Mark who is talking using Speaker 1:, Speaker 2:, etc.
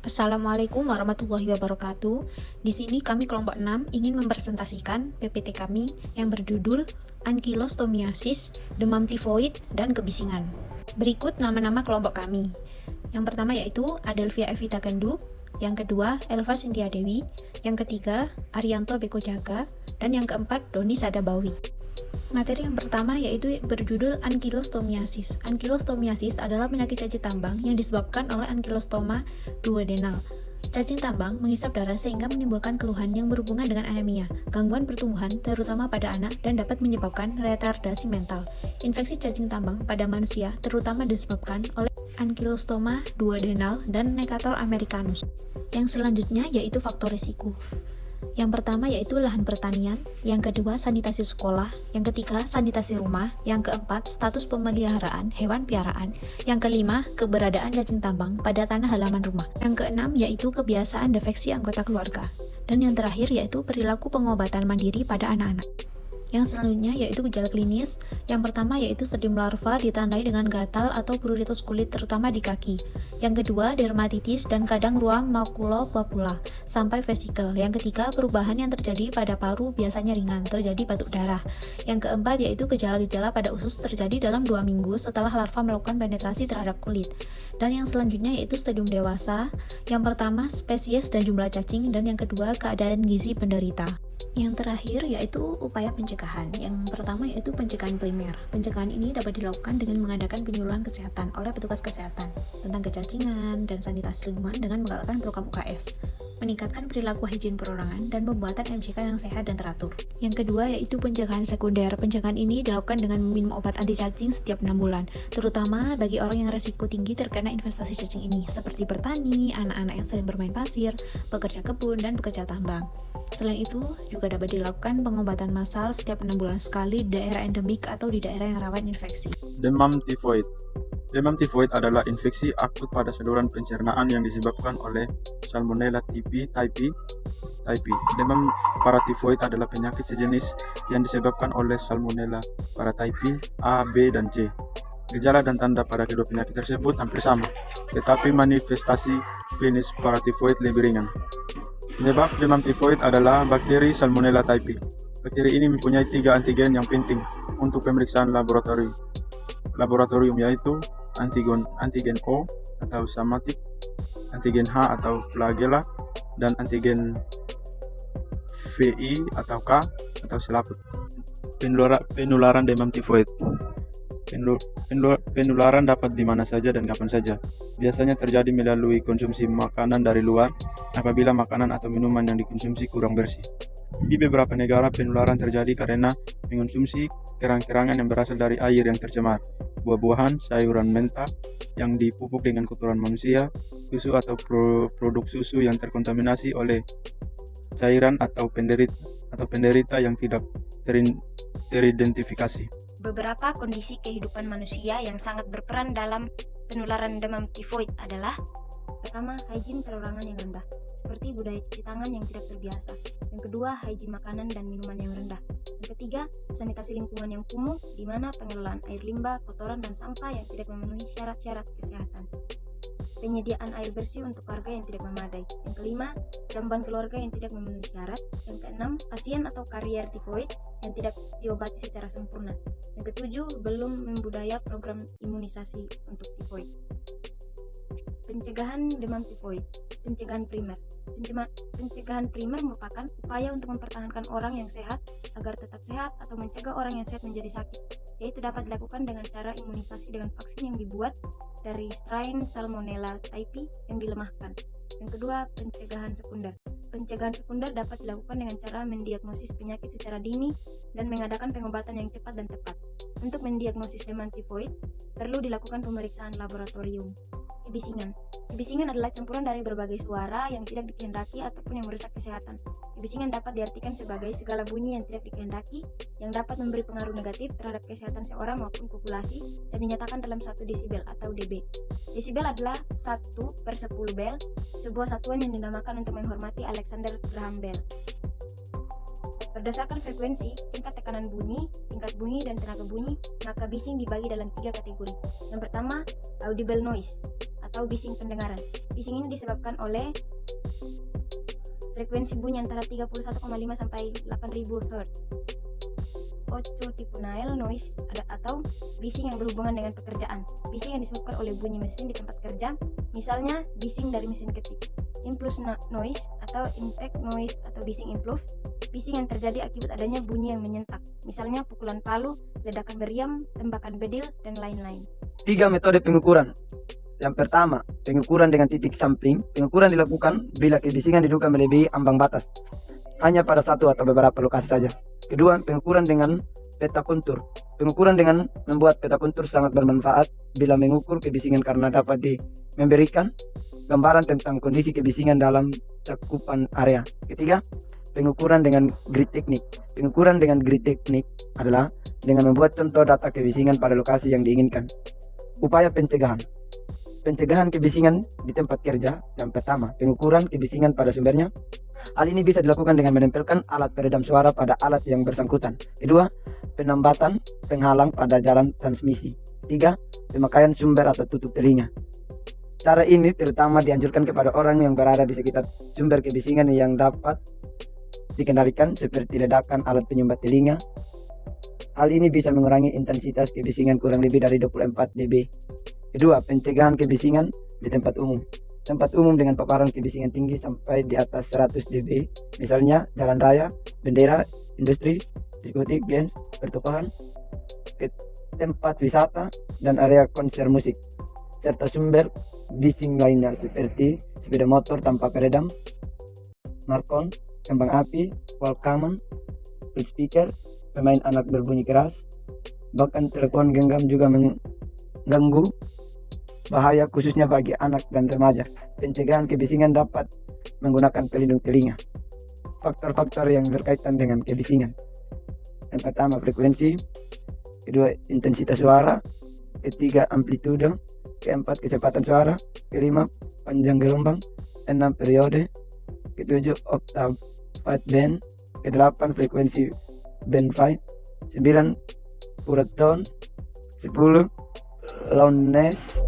Speaker 1: Assalamualaikum warahmatullahi wabarakatuh. Di sini kami kelompok 6 ingin mempresentasikan PPT kami yang berjudul Ankylostomiasis, demam tifoid, dan kebisingan. Berikut nama-nama kelompok kami. Yang pertama yaitu Adelvia Evita Gandu, yang kedua Elva Cynthia Dewi, yang ketiga Arianto Beko Jaga, dan yang keempat Doni Sadabawi. Materi yang pertama yaitu berjudul Ankylostomiasis. Ankylostomiasis adalah penyakit cacing tambang yang disebabkan oleh Ankylostoma duodenal. Cacing tambang menghisap darah sehingga menimbulkan keluhan yang berhubungan dengan anemia, gangguan pertumbuhan terutama pada anak, dan dapat menyebabkan retardasi mental. Infeksi cacing tambang pada manusia terutama disebabkan oleh Ankylostoma duodenal dan Necator americanus. Yang selanjutnya yaitu faktor risiko. Yang pertama yaitu lahan pertanian, yang kedua sanitasi sekolah, yang ketiga sanitasi rumah, yang keempat status pemeliharaan hewan piaraan, yang kelima keberadaan cacing tambang pada tanah halaman rumah, yang keenam yaitu kebiasaan defeksi anggota keluarga, dan yang terakhir yaitu perilaku pengobatan mandiri pada anak-anak. Yang selanjutnya yaitu gejala klinis. Yang pertama yaitu stadium larva ditandai dengan gatal atau pruritus kulit terutama di kaki. Yang kedua dermatitis dan kadang ruam makulopapula sampai vesikel. Yang ketiga perubahan yang terjadi pada paru biasanya ringan, terjadi batuk darah. Yang keempat yaitu gejala-gejala pada usus terjadi dalam 2 minggu setelah larva melakukan penetrasi terhadap kulit. Dan yang selanjutnya yaitu stadium dewasa. Yang pertama spesies dan jumlah cacing, dan yang kedua keadaan gizi penderita. Yang terakhir yaitu upaya pencegahan. Yang pertama yaitu pencegahan primer. Pencegahan ini dapat dilakukan dengan mengadakan penyuluhan kesehatan oleh petugas kesehatan tentang kecacingan dan sanitasi lingkungan dengan menggalakkan program UKS, meningkatkan perilaku higien perorangan, dan pembuatan MCK yang sehat dan teratur. Yang kedua yaitu pencegahan sekunder. Pencegahan ini dilakukan dengan meminum obat anti cacing setiap 6 bulan, terutama bagi orang yang resiko tinggi terkena investasi cacing ini, seperti petani, anak-anak yang sering bermain pasir, pekerja kebun, dan pekerja tambang. Selain itu, juga dapat dilakukan pengobatan massal setiap 6 bulan sekali di daerah endemik atau di daerah yang rawan infeksi.
Speaker 2: Demam tifoid. Demam tifoid adalah infeksi akut pada saluran pencernaan yang disebabkan oleh Salmonella typhi. Demam paratifoid adalah penyakit sejenis yang disebabkan oleh Salmonella paratyphi A, B, dan C. Gejala dan tanda pada kedua penyakit tersebut hampir sama, tetapi manifestasi klinis paratifoid lebih ringan. Penyebab demam tifoid adalah bakteri Salmonella typhi. Bakteri ini mempunyai 3 antigen yang penting untuk pemeriksaan laboratorium yaitu antigen O atau somatic, antigen H atau flagella, dan antigen VI atau K atau selaput. Penularan demam tifoid. Penularan dapat di mana saja dan kapan saja. Biasanya terjadi melalui konsumsi makanan dari luar apabila makanan atau minuman yang dikonsumsi kurang bersih. Di beberapa negara penularan terjadi karena mengonsumsi kerang-kerangan yang berasal dari air yang tercemar, buah-buahan, sayuran mentah yang dipupuk dengan kotoran manusia, susu atau produk susu yang terkontaminasi oleh cairan atau penderita yang tidak teridentifikasi.
Speaker 3: Beberapa kondisi kehidupan manusia yang sangat berperan dalam penularan demam tifoid adalah: pertama, higien perorangan yang rendah, seperti budaya cuci tangan yang tidak terbiasa. Yang kedua, higien makanan dan minuman yang rendah. Yang ketiga, sanitasi lingkungan yang kumuh, di mana pengelolaan air limbah, kotoran, dan sampah yang tidak memenuhi syarat-syarat kesehatan. Penyediaan air bersih untuk warga yang tidak memadai. Yang kelima, jamban keluarga yang tidak memenuhi syarat. Yang keenam, pasien atau karier tifoid yang tidak diobati secara sempurna. Yang ketujuh, belum membudaya program imunisasi untuk tifoid. Pencegahan demam tifoid. Pencegahan primer. Pencegahan primer merupakan upaya untuk mempertahankan orang yang sehat agar tetap sehat atau mencegah orang yang sehat menjadi sakit, yaitu dapat dilakukan dengan cara imunisasi dengan vaksin yang dibuat dari strain Salmonella typhi yang dilemahkan. Yang kedua, pencegahan sekunder. Pencegahan sekunder dapat dilakukan dengan cara mendiagnosis penyakit secara dini dan mengadakan pengobatan yang cepat dan tepat. Untuk mendiagnosis demam tifoid, perlu dilakukan pemeriksaan laboratorium. Kebisingan adalah campuran dari berbagai suara yang tidak dikehendaki ataupun yang merusak kesehatan. Kebisingan dapat diartikan sebagai segala bunyi yang tidak dikehendaki yang dapat memberi pengaruh negatif terhadap kesehatan seorang maupun populasi dan dinyatakan dalam 1 desibel atau dB. Desibel adalah 1/10 bel, sebuah satuan yang dinamakan untuk menghormati Alexander Graham Bell. Berdasarkan frekuensi, tingkat tekanan bunyi, tingkat bunyi, dan tenaga bunyi, maka bising dibagi dalam 3 kategori. Yang pertama, audible noise atau bising pendengaran. Bising ini disebabkan oleh frekuensi bunyi antara 31,5 sampai 8000 Hz. Occipitational noise atau bising yang berhubungan dengan pekerjaan. Bising yang disebabkan oleh bunyi mesin di tempat kerja, misalnya bising dari mesin ketik. Impulse noise atau impact noise atau bising impulse, bising yang terjadi akibat adanya bunyi yang menyentak, misalnya pukulan palu, ledakan meriam, tembakan bedil, dan lain-lain.
Speaker 4: 3 metode pengukuran. Yang pertama, pengukuran dengan titik sampling. Pengukuran dilakukan bila kebisingan diduga melebihi ambang batas, hanya pada satu atau beberapa lokasi saja. Kedua, pengukuran dengan peta kontur. Pengukuran dengan membuat peta kontur sangat bermanfaat bila mengukur kebisingan karena dapat memberikan gambaran tentang kondisi kebisingan dalam cakupan area. Ketiga, pengukuran dengan grid teknik. Pengukuran dengan grid teknik adalah dengan membuat contoh data kebisingan pada lokasi yang diinginkan. Upaya pencegahan. Pencegahan kebisingan di tempat kerja. Yang pertama, pengukuran kebisingan pada sumbernya. Hal ini bisa dilakukan dengan menempelkan alat peredam suara pada alat yang bersangkutan. Kedua, penambatan penghalang pada jalan transmisi. Tiga, pemakaian sumber atau tutup telinga. Cara ini terutama dianjurkan kepada orang yang berada di sekitar sumber kebisingan yang dapat dikendalikan seperti ledakan alat penyumbat telinga. Hal ini bisa mengurangi intensitas kebisingan kurang lebih dari 24 dB. Kedua, pencegahan kebisingan di tempat umum. Tempat umum dengan paparan kebisingan tinggi sampai di atas 100 dB, misalnya jalan raya, bendera, industri, diskotik, games, pertokoan, tempat wisata, dan area konser musik, serta sumber bising lainnya seperti sepeda motor tanpa peredam, markon, kembang api, wall common, speaker, pemain anak berbunyi keras, bahkan telepon genggam juga mengganggu. Bahaya khususnya bagi anak dan remaja. Pencegahan kebisingan dapat menggunakan pelindung telinga. Faktor-faktor yang berkaitan dengan kebisingan. Yang pertama, frekuensi. Kedua, intensitas suara. Ketiga, amplitude. Keempat, kecepatan suara. Kelima, panjang gelombang. 6, periode. Ketujuh, oktav 5 band. Kedelapan, frekuensi band 5. 9, pure tone. 10, loudness.